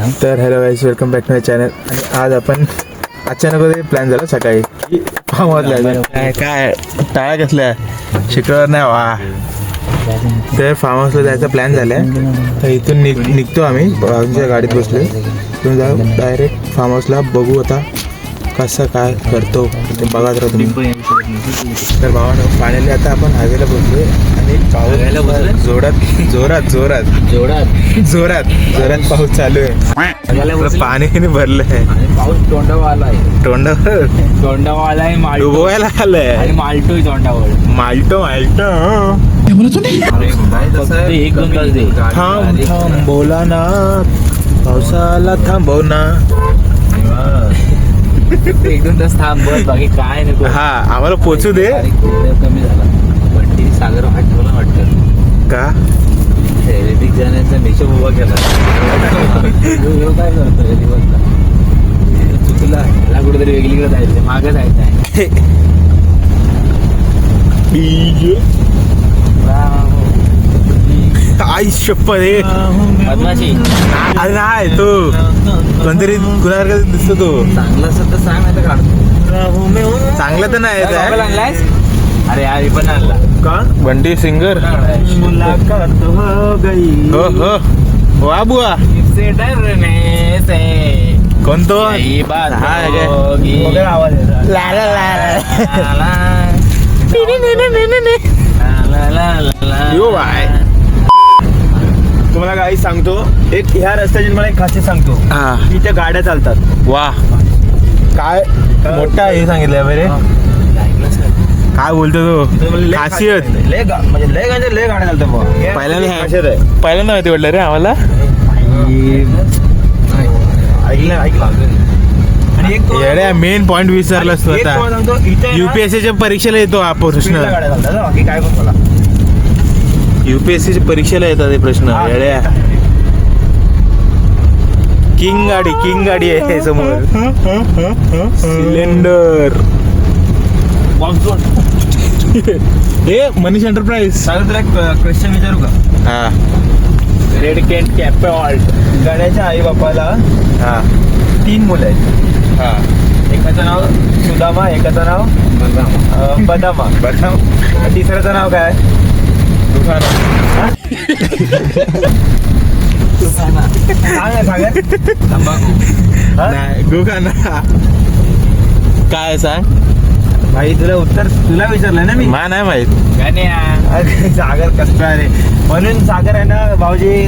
तर hello guys, welcome back to my channel. आणि आज आपण अचानक प्लॅन झाला सकाळी की फार्म हाऊसला जायचं. काय टाळ्या कसल्या, शुक्रवार नाही वा. तर फार्म हाऊसला जायचा प्लॅन झाला आहे. तर इथून निघतो आम्ही, भावांच्या गाडीत बसलो. इथून जाऊ डायरेक्ट फार्म हाऊसला. बघू आता कसं काय करतो ते बघत राहतो तुम्ही. तर भावानं फायनली आता आपण हायवेला बसलो आणि पाऊस जोरात पाऊस चालू आहे. पाणी भरलं आहे. पाऊस तोंडावर तोंडावर आहे, डुबवायला आलंय. आणि माल्टोय तोंडावर. माल्टो एक दोन तास दे. थांबवला ना पावसाला, थांबवना. एक दोन तास थांबत, बाकी काय नको. हा, आम्हाला पोचू दे. कमी झाला. बंटी सागर आठवला वाटतं का ऋतिक जाण्याचा मेशो उभा केला. काय करतोय दिवसला चुकला. त्याला कुठेतरी वेगळीकडे जायचं, मागं जायचं आहे. आई शप्पथ आहे. मधमाशी अरे नाही, तो कोणतरी कुणासारखा दिसतो. तो चांगला असेल तर सांग, नाही तर काढतो. चांगला तर नाही आणलायस? अरे यार पण आणला का. बंटी सिंगर. मुलाकात हो गई. हो वा बुवा. इससे डरने से कोण तो. यही बात हा, होगी. आवाज येतो. ला ला ला. यो बाय. तुम्हाला काही सांगतो, एक ह्या रस्त्याची मला एक खासियत सांगतो. हा, इथे गाड्या चालतात. वा. काय मोठा हे सांगितलंय बरे. काय बोलतो तो. खासियत लय गाड्या चालतात बुवा. पहिल्यांदा खासियत आहे. पहिल्यांदा माहिती पडलं रे आम्हाला. ऐकलं. आणि एक येड्या मेन पॉइंट विसरलास तू एक आता. तुम्हाला सांगतो, इथे युपीएससीच्या परीक्षेला येतो हा प्रश्न. स्पीडला गाड्या चालतात. बाकी काय पण मला युपीएससीच्या परीक्षेला येतात हे प्रश्न. येड्या. किंग गाडी आहे समोर. सिलेंडर. हे मनीष एंटरप्राइज. सांगतो तुला एक क्वेश्चन विचारू का. हा रेड कॅट कॅपॉल्ट. गाड्याच्या आई बापाला हा 3 मुलं आहेत. हा. एकाचं नाव सुदामा, एकाचं नाव बदामा, तिसऱ्याचं नाव काय. नाही गुगाना. काय सांग भाई, तुला विचारलंय ना मी. मा नाही माहित. अरे सागर कसं आहे रे. म्हणून सागर आहे ना भाऊजी,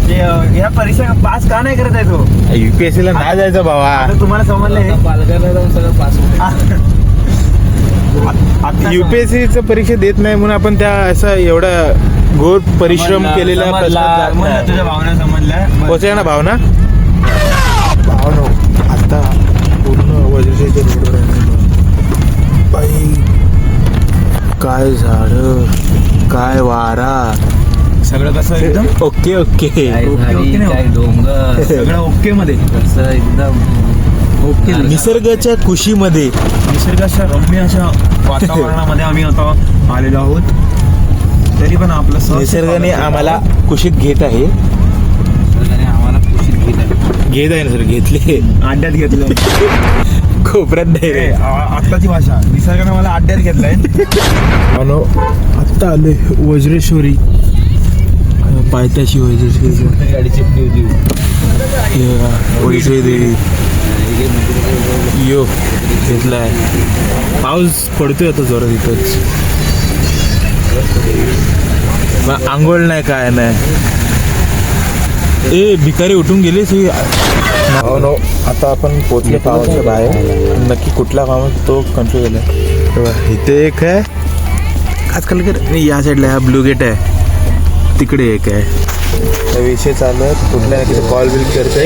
जे ह्या परीक्षा पास का नाही करत आहे तो. युपीएससीला नाही जायचं भावा. आता तुम्हाला समजलंय. पालघरला जाऊन सगळं पास आता युपीएससीचं परीक्षा देत नाही म्हणून आपण त्या असं एवढा घोर परिश्रम केलेल्या समजलं, तुझ्या भावना समजल्या. पोहोचल्या ना भावना. आता पूर्ण वज्रेच्या रोडवर आहे. बाई काय झाड, काय वारा, सगळं कसं एकदम ओके. काय झाडी, काय डोंगर, सगळं ओके मध्ये. कसं एकदम ओके. निसर्गाच्या खुशीमध्ये, निसर्गाच्या रम्य अशा वातावरणामध्ये आम्ही आता आलेलो आहोत. तरी पण आपलं निसर्गाने आम्हाला कुशीत घेत आहे. आम्हाला खुशीत घेत आहे. ना सर, घेतले अड्ड्यात घेतलं. कोपऱ्यात नाही रे. आत्ताची भाषा. निसर्गाने मला अड्ड्यात घेतलंय. आत्ता आलोय वज्रेश्वरी, पायथ्याशी वज्रेश्वरी. गाडी चिपणी होती. वैश्वरी देवी. यो घेतलाय. पाऊस पडतोय आता जोरात इथंच. मग आंघोळ नाही, काय नाही. ए भिकारी उठून गेले. नो आता आपण पोचले फार्मच्या बाहेर. नक्की कुठला फार्म तो कन्फ्युज झाला. इथे एक आहे आजकाल या साईडला हा ब्लू गेट आहे, तिकडे एक आहे. विषय चालू आहे. कुठल्या ना तिथे कॉल बिल करते.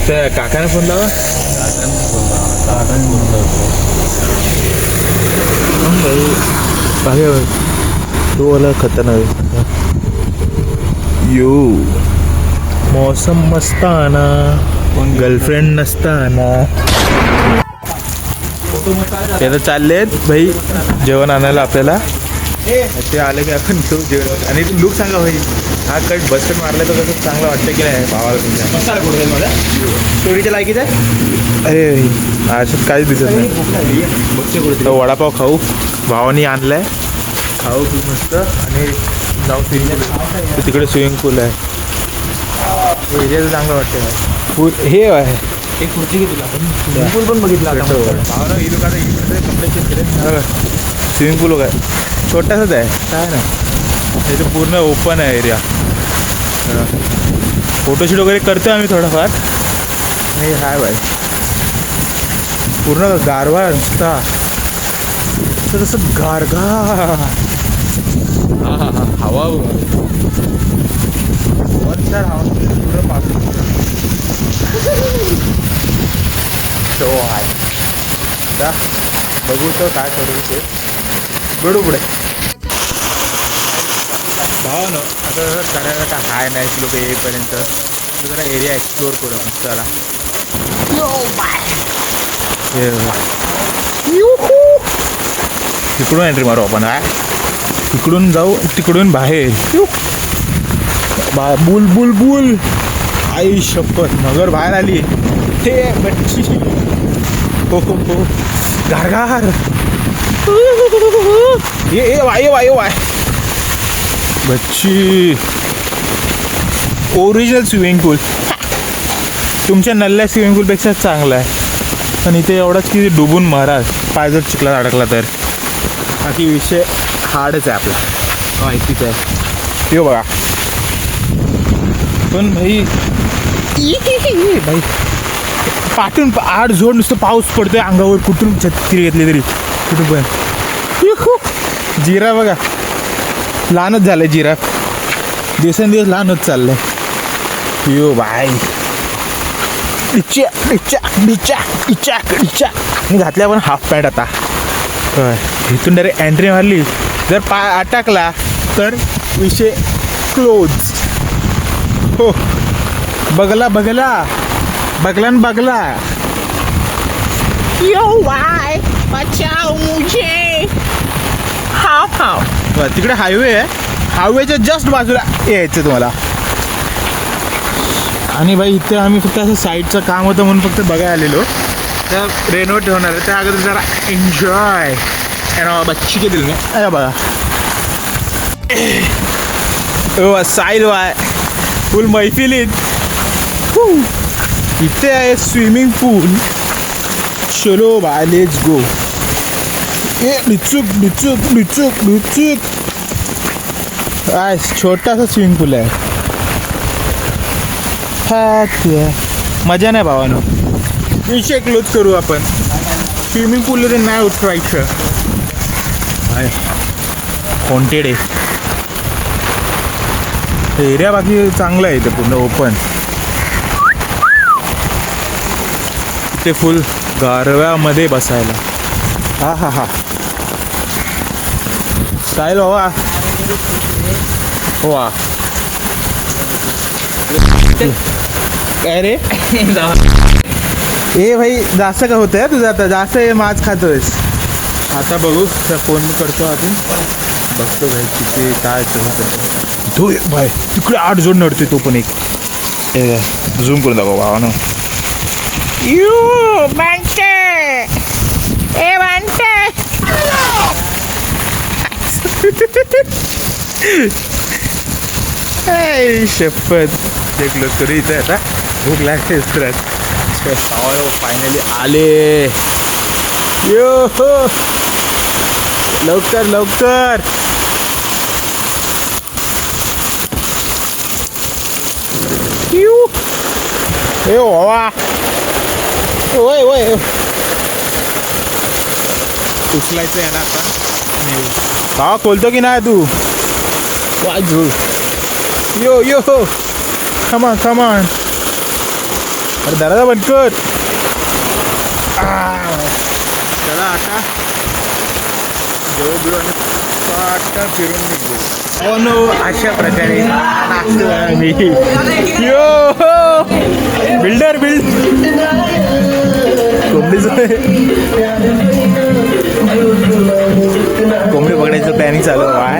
त्या काकाने फोन लावा. तो वाला खतरनाक. यो मौसम मस्ताना, गर्लफ्रेंड नसताना. ते तर चाललेत भाई जेवण आणायला आपल्याला. ते आले की आपण घेऊ जेवण. आणि लुक सांगा भाई, हा कट बसकट मारला तर कसं चांगलं वाटतं की नाही भावाला तुमच्या? मसाला कुठे मला स्टोरीच्या लायकीचा अरे असं काहीच दिसत नाही. तो वडापाव खाऊ भावानी आणलाय, खाऊ खूप मस्त. आणि जाऊ स्विमिंग पूल, तिकडे स्विमिंग पूल आहे. एरिया चांगलं वाटतं पूल हे आहे. एक खुर्ची घे तुला स्विमिंग पूल पण बघितला भावना ही लोक आता इकडे कपडे चेंज केले. स्विमिंग पूल काय छोटासाच आहे काय ना, इथे पूर्ण ओपन आहे एरिया. फोटोशूट वगैरे करतो आम्ही थोडंफार. हे हाय बाय पूर्ण गारवा नुसता तसं गारगार. हा हा हा हवा वरच्या हवा पूर्ण पासून तो आहे. आता बघू तर काय करू ते बडू पुढे भाव ना. आता करायला काय हाय नाही लोक येईपर्यंत जरा एरिया एक्सप्लोअर करू आपण. चला तिकडून एंट्री मारू आपण. काय तिकडून जाऊ, तिकडून बाहेर बुल बुल बुल. आई शपथ मगर बाहेर आली. हे बच्ची हो हो हो गारगार. ये वाय बच्ची ओरिजिनल स्विमिंग पूल. तुमच्या नल्ल्या स्विमिंग पूलपेक्षा चांगला आहे. पण इथे एवढंच की डुबून महाराज पाय जर चिखलात अडकला तर बाकी विषय हार्डच आहे आपला. माहितीच आहे यो बघा. पण भाई पाठून आड झोड नुसतं पाऊस पडतोय अंगावर. कुठून छत्री घेतली तरी कुठून पण. जिरा बघा लहानच झालंय. जिरा दिवसेंदिवस लहान होत चाललंय. यो बाय मी घातल्या पण हाफ पॅन्ट आता. इथून डायरेक्ट एंट्री मारली जर पाय अटकला तर विषय क्लोज. हो बघला यो वाय बचाओ मुझे. हा तिकडे हायवे आहे. हायवेच्या जस्ट बाजूला यायचं तुम्हाला. आणि भाई इथे आम्ही फक्त असं साईडचं काम होतं म्हणून फक्त बघायला आलेलो. तर रेनोव्हेट होणार आहे त्या अगोदर जरा एन्जॉय बच्ची के दिल में. अरे बघा साईल वाय फुल मैफिलीत. इथे आहे स्विमिंग पूल. चलो बाय लेट्स गो. लिचुक छोटासा स्विमिंग पूल आहे. हा ते मजा नाही भावानो. विषय क्लोज करू आपण. स्विमिंग पूलमध्ये नाही उतरायचं. हॉन्टेड आहे एरिया. बाकी चांगलं आहे इथे पूर्ण ओपन. इथे फुल गारव्यामध्ये बसायला. हा हा हा स्टाईल वा वा. काय रे ए भाई जास्त का होतंय तुझं आता? जास्त माछ खातोयस आता. बघू फोन करतो आपण. बघतो भाई किती काय तो भाई तिकडे 8 जोड नडते तो पण. एक झूम करून दाखव भावा ना. यू बांटे ए बांटे. शपथ देखलो तरी इथे आता भूक लागते. फायनली आले. यो लवकर ए वा ओय उचलायचं आहे ना आता. हा खोलतो की नाही तू? वाजू यो कमान. अरे दरवाजा बंद कर. चला आता जेवढ आणि पाटा फिरून निघलो. नो अशा प्रकारे नाचतो आम्ही. यो बिल्डर कोंबडीच कोंबडी पकडायचं प्लॅनिंग चालू आहे.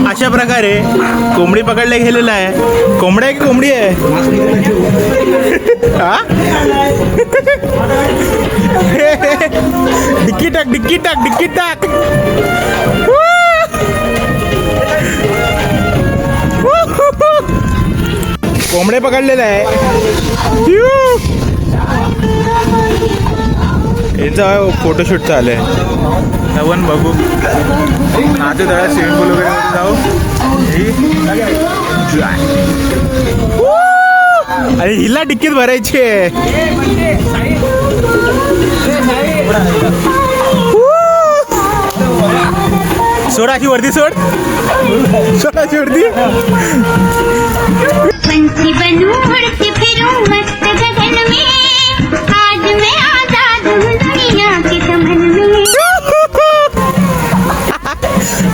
अशा प्रकारे कोंबडी पकडला गेलेला आहे. कोंबडा आहे की कोंबडी आहे? हा? डिक्की टाक डिक्की टाक डिक्की टाक. कोंबडे पकडलेला आहे. याचा फोटोशूट चालू आहे. आपण बघू नाते तळा स्विमिंग पूल वगैरे जाऊ. अरे हिला डिक्कीत भरायची आहे. सोड अशी वरती सोड. सोडाची वरती. पंछी बनूं उड़ती फिरूं मस्त गगन में, आज मैं आजाद हूँ दुनिया के चमन में.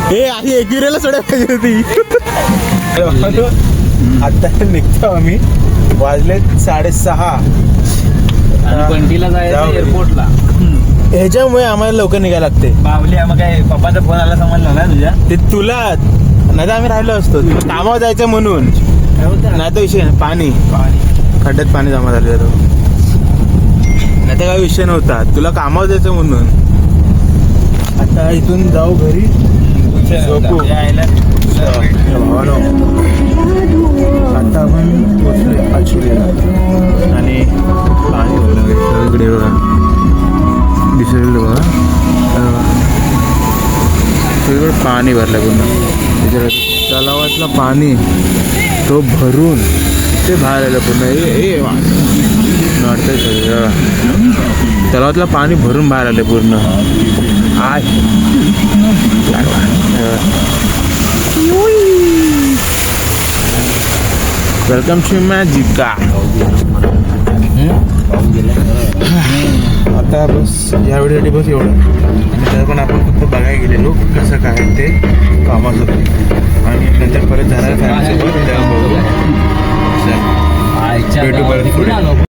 हे आधी एकविरेला सोडायला पाहिजे होती. आता निघतो आम्ही. वाजले 6:30. बंटीला जायचं जाऊ. एअरपोर्टला. ह्याच्यामुळे आम्हाला लवकर निघायला लागते. बावली मग काय पप्पाचा फोन आला समजलं ना तुझ्या. ते तुला नाही तर आम्ही राहिलो असतो. तुला कामावर जायचं म्हणून. नाही तर विषय नाही. पाणी खड्ड्यात पाणी जमा झालं तो. नाही तर काही विषय नव्हता. तुला कामावर जायचं म्हणून. आता इथून जाऊ घरी. झोपू. भावानो आता आपण पोचलोय पाचवीला. आणि पाणी इकडे बघा दिसेल बघा. सगळीकडे पाणी भरलं पूर्ण. तलावातलं पाणी तो भरून ते बाहेर आलं पूर्ण. हे नडतंय सगळं. तलावातलं पाणी भरून बाहेर आलं पूर्ण. I welcome to Magica. आता बस या व्हिडिओसाठी बस एवढं. आणि त्यात पण आपण फक्त बघायला गेलेलो कसं काय ते कामाचं. आणि नंतर परत जाणार फॅमिलीसोबत. तेव्हा बघू. भेटू परत पुढे.